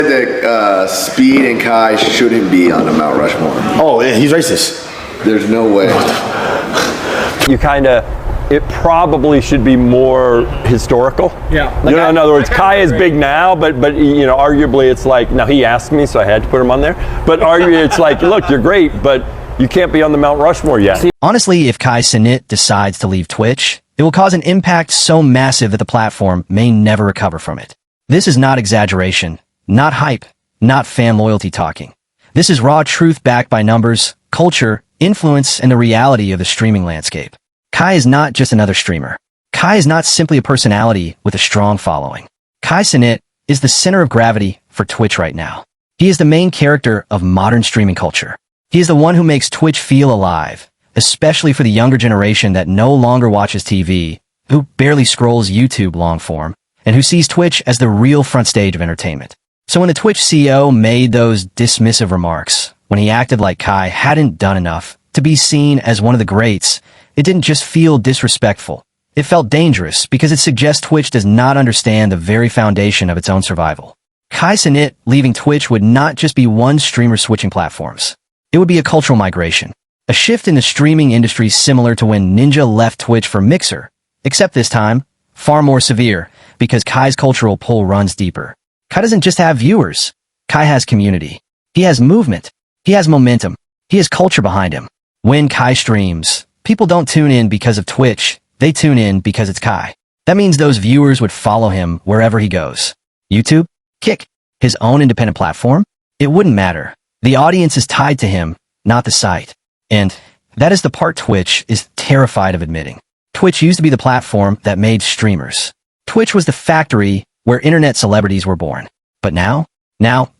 That Speed and Kai shouldn't be on the Mount Rushmore. Oh, yeah, he's racist. There's no way. You kind of, it probably should be more historical. Yeah. You know, in other words, Kai is big now, but you know, arguably it's like, now he asked me, so I had to put him on there. But arguably it's like, look, you're great, but you can't be on the Mount Rushmore yet. Honestly, if Cenat decides to leave Twitch, it will cause an impact so massive that the platform may never recover from it. This is not exaggeration, not hype, not fan loyalty talking. This is raw truth backed by numbers, culture, influence, and the reality of the streaming landscape. Kai is not just another streamer. Kai is not simply a personality with a strong following. Cenat is the center of gravity for Twitch right now. He is the main character of modern streaming culture. He is the one who makes Twitch feel alive, especially for the younger generation that no longer watches TV, who barely scrolls YouTube long form, and who sees Twitch as the real front stage of entertainment. So when the Twitch CEO made those dismissive remarks, when he acted like Kai hadn't done enough to be seen as one of the greats, it didn't just feel disrespectful. It felt dangerous because it suggests Twitch does not understand the very foundation of its own survival. Cenat leaving Twitch would not just be one streamer switching platforms. It would be a cultural migration. A shift in the streaming industry similar to when Ninja left Twitch for Mixer, except this time, far more severe, because Kai's cultural pull runs deeper. Kai doesn't just have viewers. Kai has community. He has movement. He has momentum. He has culture behind him. When Kai streams, people don't tune in because of Twitch. They tune in because it's Kai. That means those viewers would follow him wherever he goes. YouTube? Kick? His own independent platform? It wouldn't matter. The audience is tied to him, not the site. And that is the part Twitch is terrified of admitting. Twitch used to be the platform that made streamers. Twitch was the factory where internet celebrities were born. But now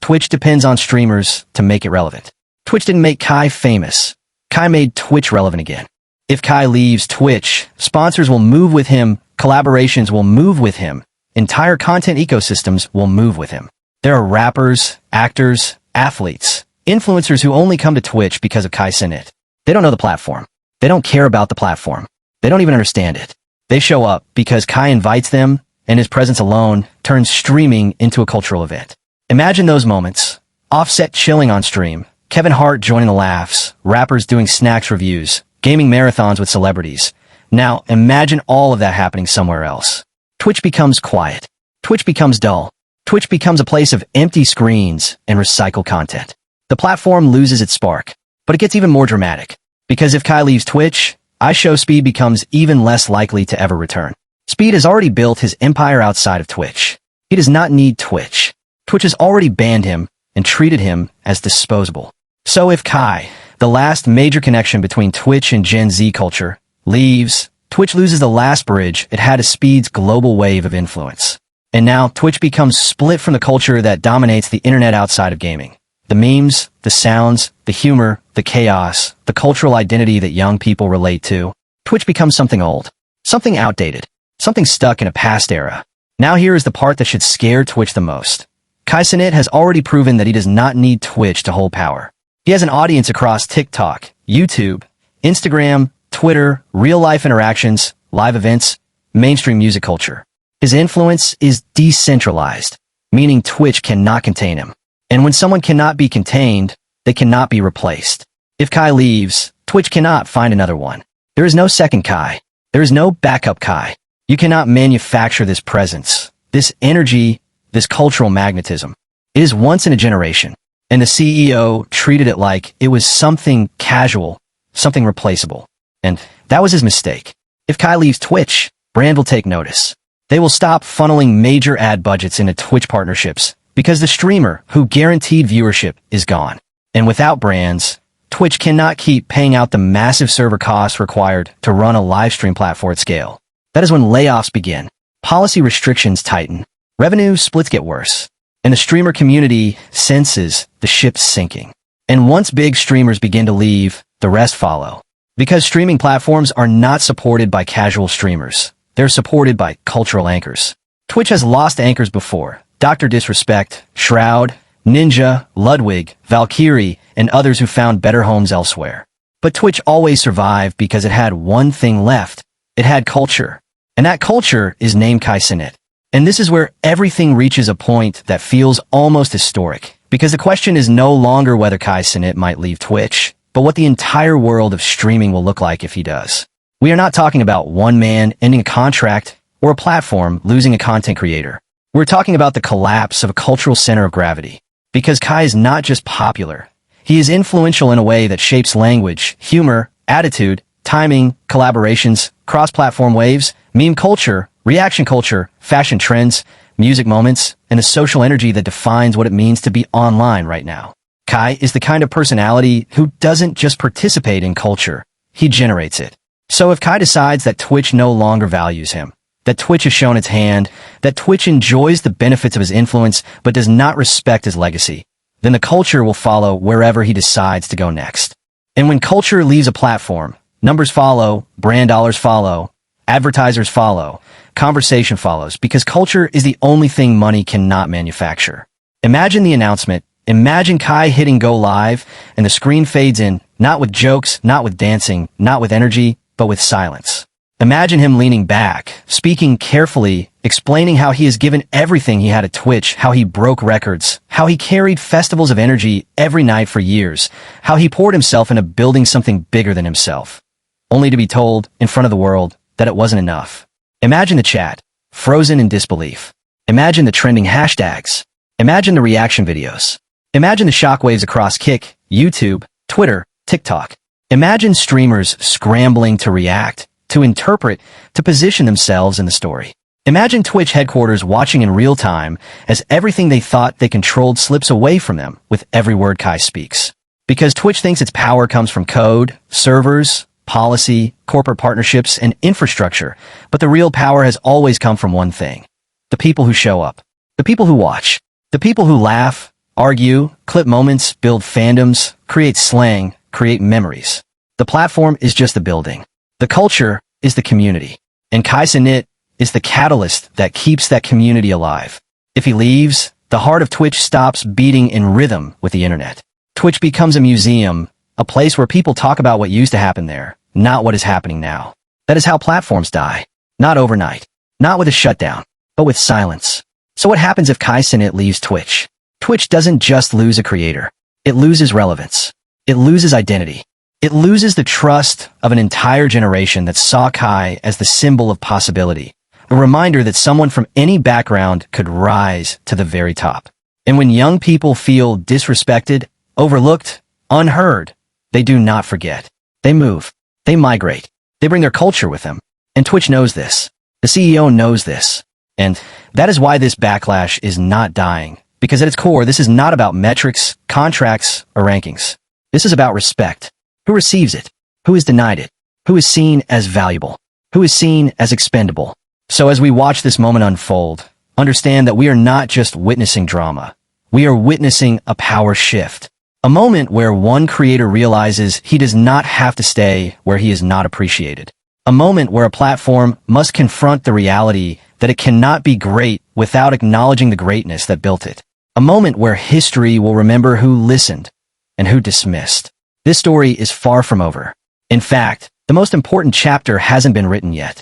Twitch depends on streamers to make it relevant. Twitch didn't make Kai famous. Kai made Twitch relevant again. If Kai leaves Twitch, sponsors will move with him, collaborations will move with him, entire content ecosystems will move with him. There are rappers, actors, athletes, influencers who only come to Twitch because of Cenat. They don't know the platform. They don't care about the platform. They don't even understand it. They show up because Kai invites them, and his presence alone turns streaming into a cultural event. Imagine those moments. Offset chilling on stream, Kevin Hart joining the laughs, rappers doing snacks reviews, gaming marathons with celebrities. Now, imagine all of that happening somewhere else. Twitch becomes quiet. Twitch becomes dull. Twitch becomes a place of empty screens and recycled content. The platform loses its spark. But it gets even more dramatic. Because if Kai leaves Twitch, Speed becomes even less likely to ever return. Speed has already built his empire outside of Twitch. He does not need Twitch. Twitch has already banned him and treated him as disposable. So if Kai, the last major connection between Twitch and Gen Z culture, leaves, Twitch loses the last bridge it had to Speed's global wave of influence. And now Twitch becomes split from the culture that dominates the internet outside of gaming. The memes, the sounds, the humor, the chaos, the cultural identity that young people relate to. Twitch becomes something old, something outdated, something stuck in a past era. Now here is the part that should scare Twitch the most. Cenat has already proven that he does not need Twitch to hold power. He has an audience across TikTok, YouTube, Instagram, Twitter, real-life interactions, live events, mainstream music culture. His influence is decentralized, meaning Twitch cannot contain him. And when someone cannot be contained, they cannot be replaced. If Kai leaves, Twitch cannot find another one. There is no second Kai. There is no backup Kai. You cannot manufacture this presence, this energy, this cultural magnetism. It is once in a generation. And the CEO treated it like it was something casual, something replaceable. And that was his mistake. If Kai leaves Twitch, brand will take notice. They will stop funneling major ad budgets into Twitch partnerships because the streamer who guaranteed viewership is gone. And without brands, Twitch cannot keep paying out the massive server costs required to run a live stream platform at scale. That is when layoffs begin, policy restrictions tighten, revenue splits get worse, and the streamer community senses the ship sinking. And once big streamers begin to leave, the rest follow. Because streaming platforms are not supported by casual streamers. They're supported by cultural anchors. Twitch has lost anchors before. Dr. Disrespect, Shroud, Ninja, Ludwig, Valkyrie, and others who found better homes elsewhere. But Twitch always survived because it had one thing left. It had culture. And that culture is named Cenat. And this is where everything reaches a point that feels almost historic. Because the question is no longer whether Kai Cenat might leave Twitch, but what the entire world of streaming will look like if he does. We are not talking about one man ending a contract or a platform losing a content creator. We're talking about the collapse of a cultural center of gravity. Because Kai is not just popular. He is influential in a way that shapes language, humor, attitude, timing, collaborations, cross-platform waves, meme culture, reaction culture, fashion trends, music moments, and the social energy that defines what it means to be online right now. Kai is the kind of personality who doesn't just participate in culture, he generates it. So if Kai decides that Twitch no longer values him, that Twitch has shown its hand, that Twitch enjoys the benefits of his influence but does not respect his legacy, then the culture will follow wherever he decides to go next. And when culture leaves a platform, numbers follow, brand dollars follow, advertisers follow, conversation follows, because culture is the only thing money cannot manufacture. Imagine the announcement. Imagine Kai hitting go live and the screen fades in, not with jokes, not with dancing, not with energy, but with silence. Imagine him leaning back, speaking carefully, explaining how he has given everything he had at Twitch, how he broke records, how he carried festivals of energy every night for years, how he poured himself into building something bigger than himself, only to be told, in front of the world, that it wasn't enough. Imagine the chat, frozen in disbelief. Imagine the trending hashtags. Imagine the reaction videos. Imagine the shockwaves across Kick, YouTube, Twitter, TikTok. Imagine streamers scrambling to react, to interpret, to position themselves in the story. Imagine Twitch headquarters watching in real time as everything they thought they controlled slips away from them with every word Kai speaks. Because Twitch thinks its power comes from code, servers, policy, corporate partnerships, and infrastructure, but the real power has always come from one thing. The people who show up. The people who watch. The people who laugh, argue, clip moments, build fandoms, create slang, create memories. The platform is just the building. The culture is the community. And Kai Cenat is the catalyst that keeps that community alive. If he leaves, the heart of Twitch stops beating in rhythm with the internet. Twitch becomes a museum, a place where people talk about what used to happen there, not what is happening now. That is how platforms die. Not overnight. Not with a shutdown, but with silence. So what happens if Kai Cenat leaves Twitch? Twitch doesn't just lose a creator. It loses relevance. It loses identity. It loses the trust of an entire generation that saw Kai as the symbol of possibility, a reminder that someone from any background could rise to the very top. And when young people feel disrespected, overlooked, unheard, they do not forget. They move. They migrate. They bring their culture with them. And Twitch knows this. The CEO knows this. And that is why this backlash is not dying. Because at its core, this is not about metrics, contracts, or rankings. This is about respect. Who receives it? Who is denied it? Who is seen as valuable? Who is seen as expendable? So as we watch this moment unfold, understand that we are not just witnessing drama. We are witnessing a power shift. A moment where one creator realizes he does not have to stay where he is not appreciated. A moment where a platform must confront the reality that it cannot be great without acknowledging the greatness that built it. A moment where history will remember who listened and who dismissed. This story is far from over. In fact, the most important chapter hasn't been written yet.